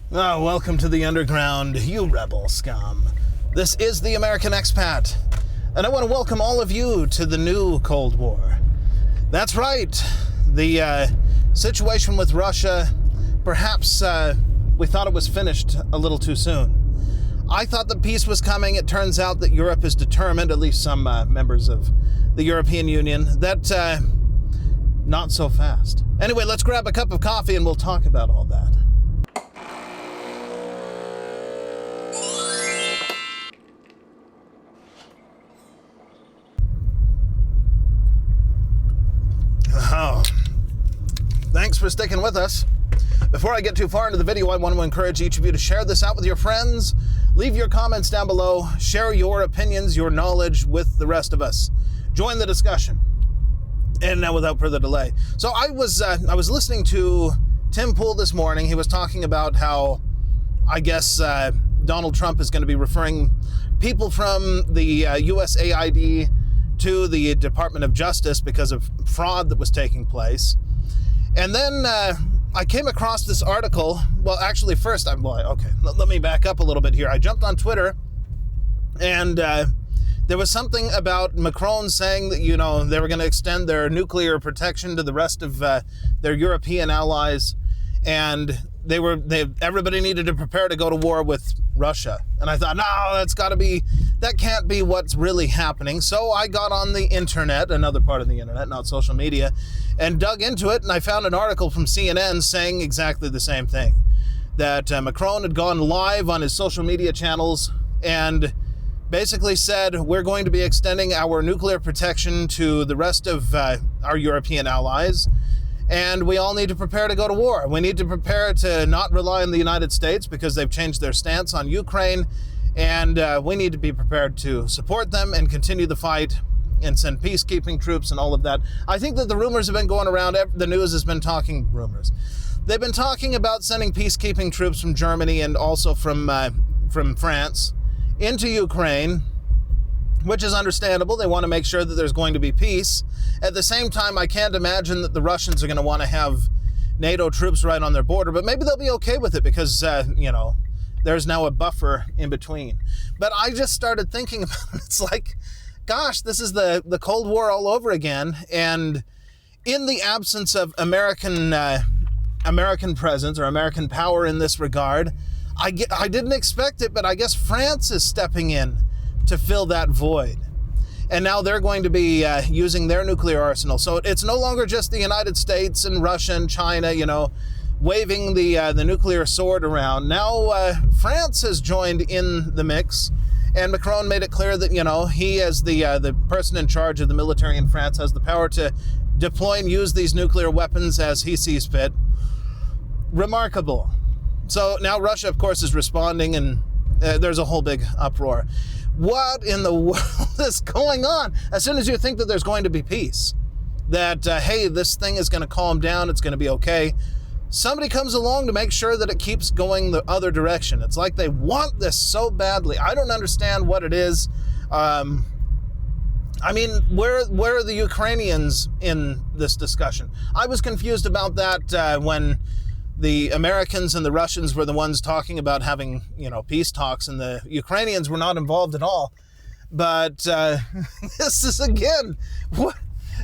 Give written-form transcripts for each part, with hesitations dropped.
Oh, welcome to the underground, you rebel scum. This is the American Expat, and I want to welcome all of you to the new Cold War. That's right, the situation with Russia, perhaps we thought it was finished a little too soon. I thought that peace was coming. It turns out that Europe is determined, at least some members of the European Union, that not so fast. Anyway, let's grab a cup of coffee and we'll talk about all that. Oh, thanks for sticking with us. Before I get too far into the video, I want to encourage each of you to share this out with your friends. Leave your comments down below. Share your opinions, your knowledge with the rest of us. Join the discussion. And now, without further delay. So I was listening to Tim Pool this morning. He was talking about how, I guess, Donald Trump is going to be referring people from the USAID to the Department of Justice because of fraud that was taking place. And then I came across this article. Well, actually, first, let me back up a little bit here. I jumped on Twitter, and there was something about Macron saying that, they were going to extend their nuclear protection to the rest of their European allies, and everybody needed to prepare to go to war with Russia. And I thought, no, that can't be what's really happening. So I got on the internet, another part of the internet, not social media, and dug into it, and I found an article from CNN saying exactly the same thing. That Macron had gone live on his social media channels and basically said, we're going to be extending our nuclear protection to the rest of our European allies, and we all need to prepare to go to war. We need to prepare to not rely on the United States because they've changed their stance on Ukraine, and we need to be prepared to support them and continue the fight and send peacekeeping troops and all of that. I think that the rumors have been going around. The news has been talking rumors. They've been talking about sending peacekeeping troops from Germany and also from France into Ukraine, which is understandable. They want to make sure that there's going to be peace. At the same time, I can't imagine that the Russians are going to want to have NATO troops right on their border, but maybe they'll be okay with it because, there's now a buffer in between. But I just started thinking about it. It's like, gosh, this is the Cold War all over again. And in the absence of American presence or American power in this regard, I didn't expect it, but I guess France is stepping in to fill that void. And now they're going to be using their nuclear arsenal. So it's no longer just the United States and Russia and China, waving the nuclear sword around. Now France has joined in the mix, and Macron made it clear that, he as the person in charge of the military in France has the power to deploy and use these nuclear weapons as he sees fit. Remarkable. So now Russia, of course, is responding, and there's a whole big uproar. What in the world is going on? As soon as you think that there's going to be peace, that, hey, this thing is going to calm down, it's going to be okay, somebody comes along to make sure that it keeps going the other direction. It's like they want this so badly. I don't understand what it is. Where are the Ukrainians in this discussion? I was confused about that when the Americans and the Russians were the ones talking about having, peace talks, and the Ukrainians were not involved at all. But this is, again,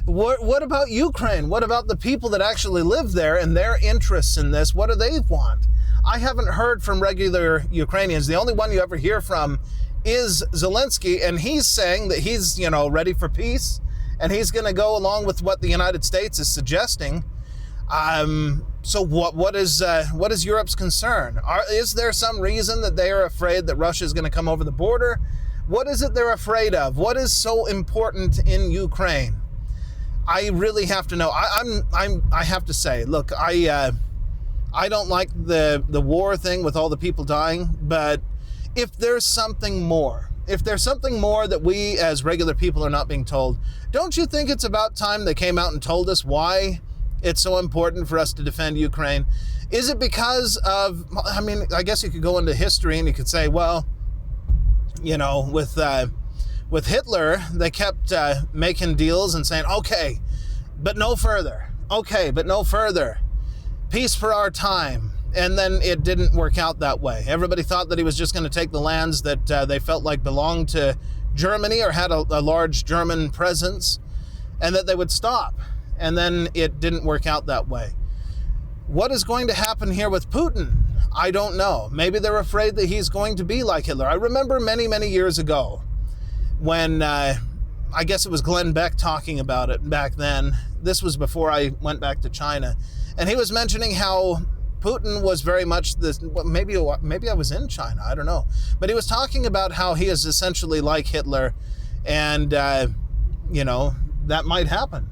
what about Ukraine? What about the people that actually live there and their interests in this? What do they want? I haven't heard from regular Ukrainians. The only one you ever hear from is Zelensky, and he's saying that he's, ready for peace, and he's going to go along with what the United States is suggesting. So what is Europe's concern? Is there some reason that they are afraid that Russia is going to come over the border? What is it they're afraid of? What is so important in Ukraine? I really have to know. I have to say, look, I don't like the war thing with all the people dying, but if there's something more that we as regular people are not being told, don't you think it's about time they came out and told us why it's so important for us to defend Ukraine? Is it because of, I guess you could go into history and you could say, well, with Hitler, they kept making deals and saying, okay, but no further. Peace for our time. And then it didn't work out that way. Everybody thought that he was just going to take the lands that they felt like belonged to Germany or had a large German presence, and that they would stop. And then it didn't work out that way. What is going to happen here with Putin? I don't know. Maybe they're afraid that he's going to be like Hitler. I remember many, many years ago when I guess it was Glenn Beck talking about it back then. This was before I went back to China. And he was mentioning how Putin was very much this, maybe I was in China, I don't know. But he was talking about how he is essentially like Hitler, and, you know, that might happen.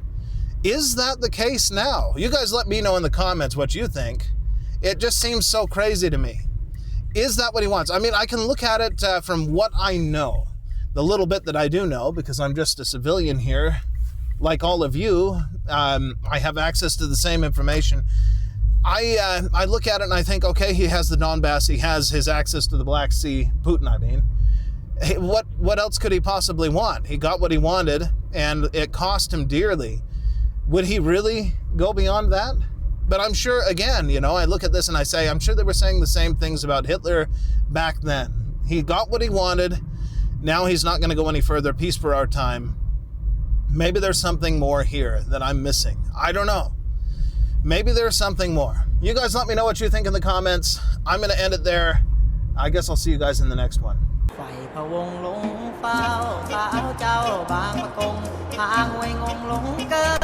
Is that the case now? You guys let me know in the comments what you think. It just seems so crazy to me. Is that what he wants? I mean, I can look at it from what I know, the little bit that I do know, because I'm just a civilian here, like all of you. I have access to the same information. I look at it and I think, okay, he has the Donbass, he has his access to the Black Sea, Putin, I mean. Hey, what else could he possibly want? He got what he wanted, and it cost him dearly. Would he really go beyond that? But I'm sure, again, you know, I look at this and I say, I'm sure they were saying the same things about Hitler back then. He got what he wanted. Now he's not going to go any further. Peace for our time. Maybe there's something more here that I'm missing. I don't know. Maybe there's something more. You guys let me know what you think in the comments. I'm going to end it there. I guess I'll see you guys in the next one. ไฟพะวงหลงเฝ้าสาวเจ้าบางประกงพางไว้งงหลงเกิน